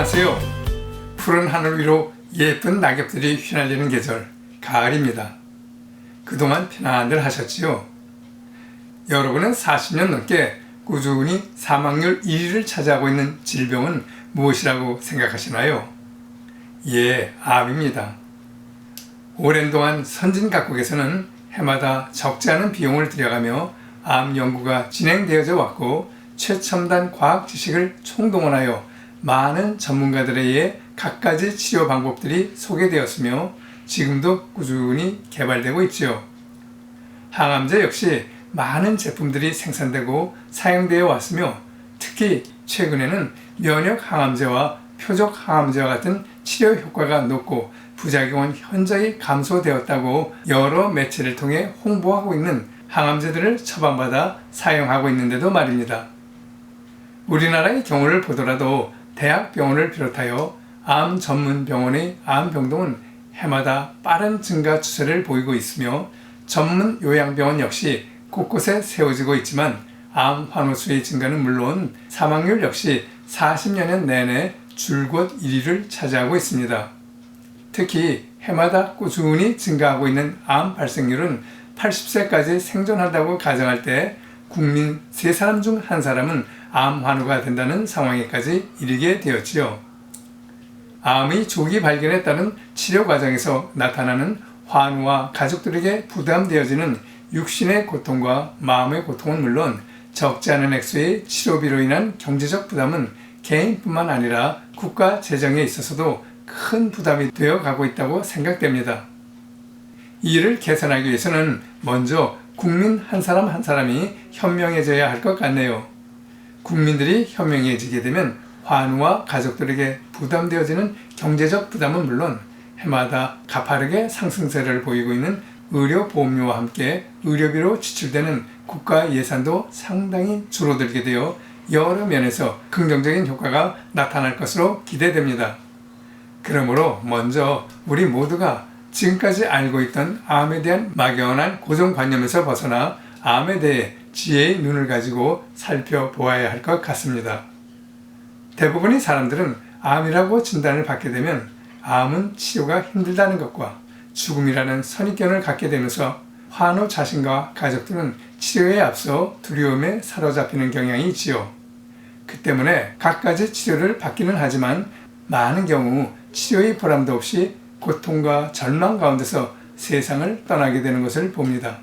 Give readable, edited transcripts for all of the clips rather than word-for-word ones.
안녕하세요. 푸른 하늘 위로 예쁜 낙엽들이 휘날리는 계절, 가을입니다. 그동안 편안들 하셨지요? 여러분은 40년 넘게 꾸준히 사망률 1위를 차지하고 있는 질병은 무엇이라고 생각하시나요? 예, 암입니다. 오랜 동안 선진 각국에서는 해마다 적지 않은 비용을 들여가며 암 연구가 진행되어져 왔고, 최첨단 과학 지식을 총동원하여 많은 전문가들에 의해 갖가지 치료 방법들이 소개되었으며 지금도 꾸준히 개발되고 있지요. 항암제 역시 많은 제품들이 생산되고 사용되어 왔으며, 특히 최근에는 면역 항암제와 표적 항암제와 같은 치료 효과가 높고 부작용은 현저히 감소되었다고 여러 매체를 통해 홍보하고 있는 항암제들을 처방받아 사용하고 있는데도 말입니다. 우리나라의 경우를 보더라도 대학병원을 비롯하여 암 전문 병원의 암병동은 해마다 빠른 증가 추세를 보이고 있으며, 전문 요양병원 역시 곳곳에 세워지고 있지만 암 환우 수의 증가는 물론 사망률 역시 40여년 내내 줄곧 1위를 차지하고 있습니다. 특히 해마다 꾸준히 증가하고 있는 암 발생률은 80세까지 생존한다고 가정할 때 국민 3사람 중 1사람은 암 환우가 된다는 상황에까지 이르게 되었지요. 암의 조기 발견에 따른 치료 과정에서 나타나는 환우와 가족들에게 부담되어지는 육신의 고통과 마음의 고통은 물론 적지 않은 액수의 치료비로 인한 경제적 부담은 개인뿐만 아니라 국가 재정에 있어서도 큰 부담이 되어 가고 있다고 생각됩니다. 이를 개선하기 위해서는 먼저 국민 한 사람 한 사람이 현명해져야 할 것 같네요. 국민들이 현명해지게 되면 환우와 가족들에게 부담되어지는 경제적 부담은 물론 해마다 가파르게 상승세를 보이고 있는 의료보험료와 함께 의료비로 지출되는 국가 예산도 상당히 줄어들게 되어 여러 면에서 긍정적인 효과가 나타날 것으로 기대됩니다. 그러므로 먼저 우리 모두가 지금까지 알고 있던 암에 대한 막연한 고정관념에서 벗어나 암에 대해 지혜의 눈을 가지고 살펴보아야 할 것 같습니다. 대부분의 사람들은 암이라고 진단을 받게 되면 암은 치료가 힘들다는 것과 죽음이라는 선입견을 갖게 되면서 환우 자신과 가족들은 치료에 앞서 두려움에 사로잡히는 경향이 있지요. 그 때문에 갖가지 치료를 받기는 하지만 많은 경우 치료의 보람도 없이 고통과 절망 가운데서 세상을 떠나게 되는 것을 봅니다.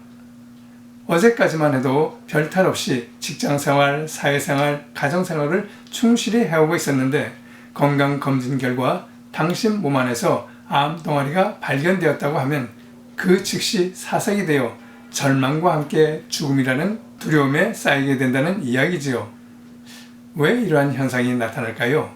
어제까지만 해도 별탈 없이 직장생활, 사회생활, 가정생활을 충실히 해오고 있었는데 건강검진 결과 당신 몸 안에서 암 덩어리가 발견되었다고 하면 그 즉시 사색이 되어 절망과 함께 죽음이라는 두려움에 쌓이게 된다는 이야기지요. 왜 이러한 현상이 나타날까요?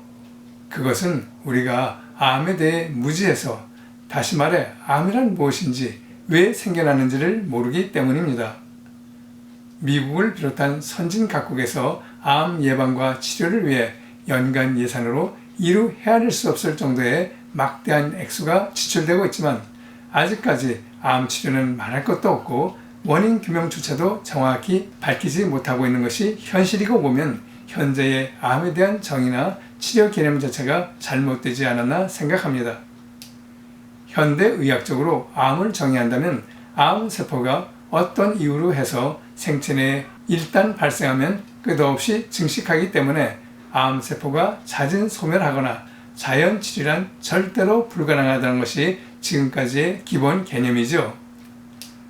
그것은 우리가 암에 대해 무지해서, 다시 말해 암이란 무엇인지 왜 생겨나는지를 모르기 때문입니다. 미국을 비롯한 선진 각국에서 암 예방과 치료를 위해 연간 예산으로 이루 헤아릴 수 없을 정도의 막대한 액수가 지출되고 있지만 아직까지 암 치료는 말할 것도 없고 원인 규명조차도 정확히 밝히지 못하고 있는 것이 현실이고 보면 현재의 암에 대한 정의나 치료 개념 자체가 잘못되지 않았나 생각합니다. 현대의학적으로 암을 정의한다면 암세포가 어떤 이유로 해서 생체 내에 일단 발생하면 끝없이 증식하기 때문에 암세포가 잦은 소멸하거나 자연치료란 절대로 불가능하다는 것이 지금까지의 기본 개념이죠.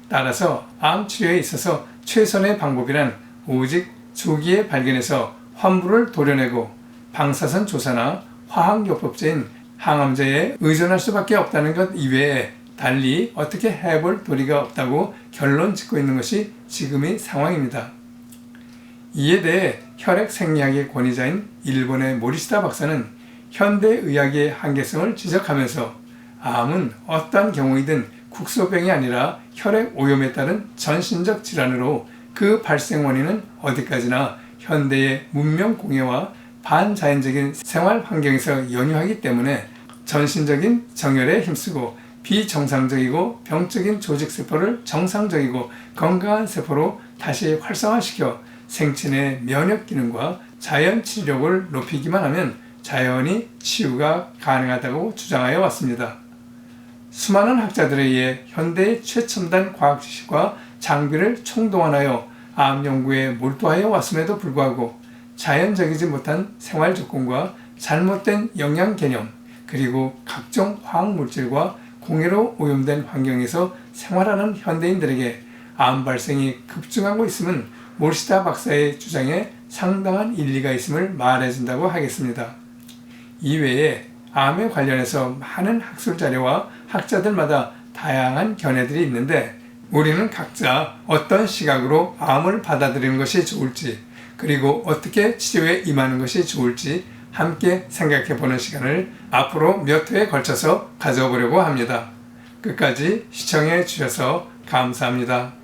따라서 암치료에 있어서 최선의 방법이란 오직 조기에 발견해서 환부를 도려내고 방사선 조사나 화학요법제인 항암제에 의존할 수밖에 없다는 것 이외에 달리 어떻게 해볼 도리가 없다고 결론 짓고 있는 것이 지금의 상황입니다. 이에 대해 혈액생리학의 권위자인 일본의 모리시다 박사는 현대의학의 한계성을 지적하면서 암은 어떠한 경우이든 국소병이 아니라 혈액 오염에 따른 전신적 질환으로 그 발생 원인은 어디까지나 현대의 문명 공해와 반자연적인 생활 환경에서 연유하기 때문에 전신적인 정열에 힘쓰고 비정상적이고 병적인 조직세포를 정상적이고 건강한 세포로 다시 활성화시켜 생체 내 면역 기능과 자연 치료력을 높이기만 하면 자연히 치유가 가능하다고 주장하여 왔습니다. 수많은 학자들에 의해 현대의 최첨단 과학 지식과 장비를 총동원하여 암 연구에 몰두하여 왔음에도 불구하고 자연적이지 못한 생활 조건과 잘못된 영양 개념, 그리고 각종 화학물질과 공해로 오염된 환경에서 생활하는 현대인들에게 암 발생이 급증하고 있음은 모르시다 박사의 주장에 상당한 일리가 있음을 말해준다고 하겠습니다. 이외에 암에 관련해서 많은 학술 자료와 학자들마다 다양한 견해들이 있는데 우리는 각자 어떤 시각으로 암을 받아들이는 것이 좋을지, 그리고 어떻게 치료에 임하는 것이 좋을지 함께 생각해 보는 시간을 앞으로 몇 회에 걸쳐서 가져보려고 합니다. 끝까지 시청해 주셔서 감사합니다.